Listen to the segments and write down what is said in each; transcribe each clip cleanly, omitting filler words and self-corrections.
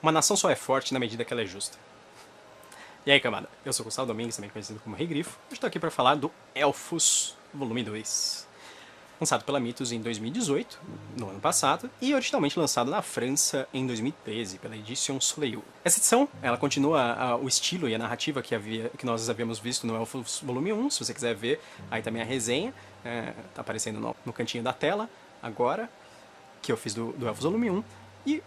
Uma nação só é forte na medida que ela é justa. E aí, camada? Eu sou o Gustavo Domingues, também conhecido como Rei Grifo. Hoje estou aqui para falar do Elfos, volume 2. Lançado pela Mythos em 2018, no ano passado, e originalmente lançado na França em 2013, pela Edition Soleil. Essa edição, ela continua o estilo e a narrativa que nós havíamos visto no Elfos volume 1, se você quiser ver, aí também a resenha, tá aparecendo no cantinho da tela, agora, que eu fiz do Elfos volume 1.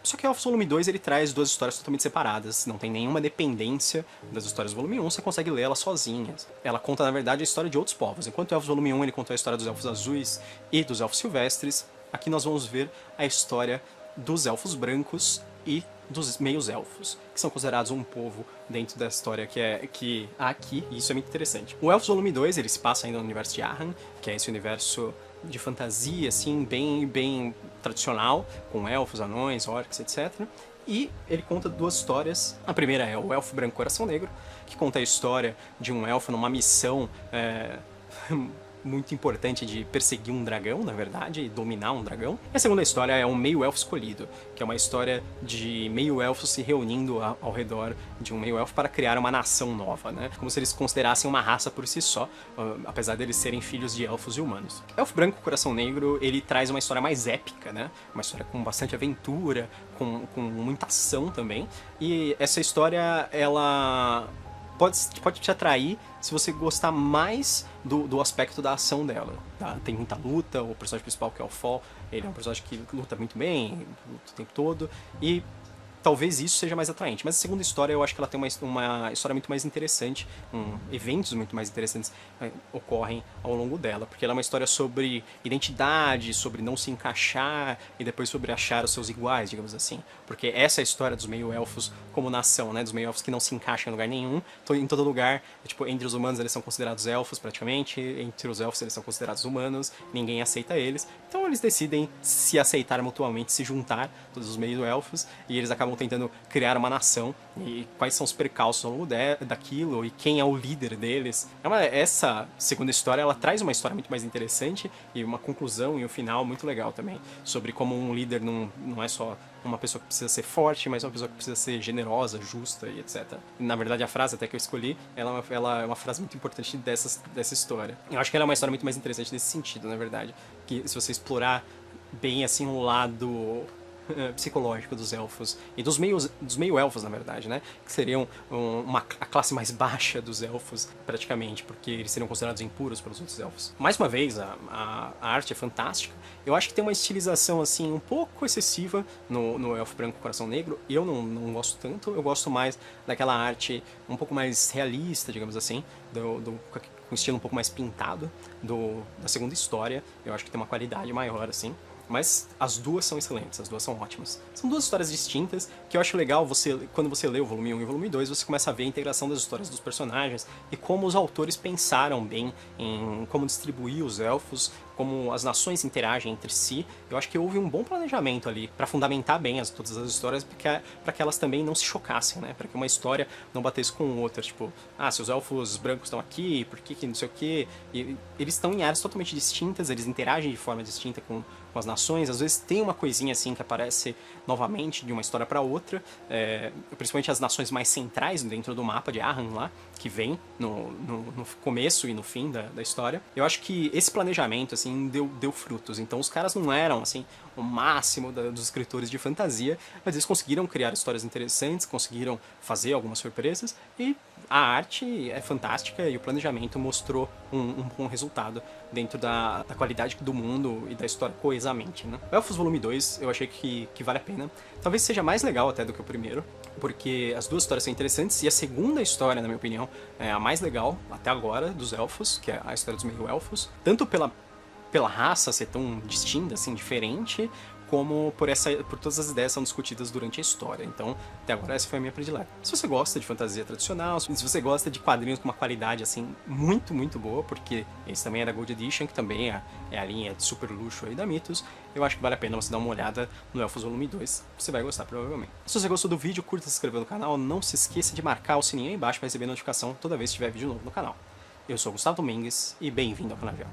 Só que o Elfos Volume 2 ele traz duas histórias totalmente separadas, não tem nenhuma dependência das histórias do Volume 1, você consegue ler elas sozinhas. Ela conta, na verdade, a história de outros povos. Enquanto o Elfos Volume 1 ele conta a história dos Elfos Azuis e dos Elfos Silvestres, aqui nós vamos ver a história dos Elfos Brancos e dos Meios Elfos, que são considerados um povo dentro da história que há aqui, e isso é muito interessante. O Elfos Volume 2 ele se passa ainda no universo de Arran, que é esse universo de fantasia, assim, bem tradicional, com elfos, anões, orcs, etc. E ele conta duas histórias. A primeira é o Elfo Branco Coração Negro, que conta a história de um elfo numa missão muito importante de perseguir um dragão, na verdade, e dominar um dragão. E a segunda história é um meio-elfo escolhido, que é uma história de meio-elfos se reunindo ao redor de um meio-elfo para criar uma nação nova, né? Como se eles considerassem uma raça por si só, apesar deles serem filhos de elfos e humanos. Elfo Branco Coração Negro, ele traz uma história mais épica, né? Uma história com bastante aventura, com muita ação também. E essa história, ela pode te atrair se você gostar mais do aspecto da ação dela. Tá? Tem muita luta, o personagem principal, que é o Fall, ele é um personagem que luta muito bem, luta o tempo todo, e talvez isso seja mais atraente. Mas a segunda história, eu acho que ela tem uma história muito mais interessante, eventos muito mais interessantes ocorrem ao longo dela, porque ela é uma história sobre identidade, sobre não se encaixar, e depois sobre achar os seus iguais, digamos assim. Porque essa é a história dos meio-elfos como nação, né? Dos meio-elfos que não se encaixam em lugar nenhum, em todo lugar, tipo, entre os humanos eles são considerados elfos praticamente, entre os elfos eles são considerados humanos, ninguém aceita eles, então eles decidem se aceitar mutuamente, se juntar, todos os meio-elfos, e eles acabam tentando criar uma nação, e quais são os percalços ao longo daquilo, e quem é o líder deles. Essa segunda história, ela traz uma história muito mais interessante, e uma conclusão e um final muito legal também, sobre como um líder não é só uma pessoa que precisa ser forte, mas uma pessoa que precisa ser generosa, justa e etc. Na verdade, a frase até que eu escolhi, ela é uma frase muito importante dessa história. Eu acho que ela é uma história muito mais interessante nesse sentido, na verdade, que se você explorar bem assim o lado psicológico dos elfos e dos meio-elfos, na verdade, né? Que seriam a classe mais baixa dos elfos, praticamente, porque eles seriam considerados impuros pelos outros elfos. Mais uma vez, a arte é fantástica. Eu acho que tem uma estilização, assim, um pouco excessiva no Elfo Branco Coração Negro. Eu não gosto tanto, eu gosto mais daquela arte um pouco mais realista, digamos assim, com um estilo um pouco mais pintado da segunda história. Eu acho que tem uma qualidade maior, assim. Mas as duas são excelentes, as duas são ótimas. São duas histórias distintas, que eu acho legal, quando você lê o volume 1 e o volume 2, você começa a ver a integração das histórias dos personagens e como os autores pensaram bem em como distribuir os elfos, como as nações interagem entre si. Eu acho que houve um bom planejamento ali para fundamentar bem todas as histórias, para que elas também não se chocassem, né? Para que uma história não batesse com outra, tipo, se os elfos brancos estão aqui, por que não sei o quê? E eles estão em áreas totalmente distintas, eles interagem de forma distinta com as nações, às vezes tem uma coisinha assim que aparece novamente de uma história para outra, principalmente as nações mais centrais dentro do mapa de Arran lá, que vem no começo e no fim da história. Eu acho que esse planejamento assim deu frutos, então os caras não eram assim o máximo dos escritores de fantasia, mas eles conseguiram criar histórias interessantes, conseguiram fazer algumas surpresas, e a arte é fantástica e o planejamento mostrou um bom resultado dentro da qualidade do mundo e da história coesamente, né? O Elfos Volume 2 eu achei que vale a pena. Talvez seja mais legal até do que o primeiro, porque as duas histórias são interessantes, e a segunda história, na minha opinião, é a mais legal até agora dos elfos, que é a história dos meio-elfos, tanto pela raça ser tão distinta, assim, diferente, como por todas as ideias que são discutidas durante a história. Então, até agora essa foi a minha predileta. Se você gosta de fantasia tradicional, se você gosta de quadrinhos com uma qualidade assim muito, muito boa, porque esse também é da Gold Edition, que também é a linha de super luxo aí da Mythos, eu acho que vale a pena você dar uma olhada no Elfos Volume 2. Você vai gostar, provavelmente. Se você gostou do vídeo, curta, se inscreva no canal, não se esqueça de marcar o sininho aí embaixo para receber notificação toda vez que tiver vídeo novo no canal. Eu sou o Gustavo Domingues e bem-vindo ao Canavial.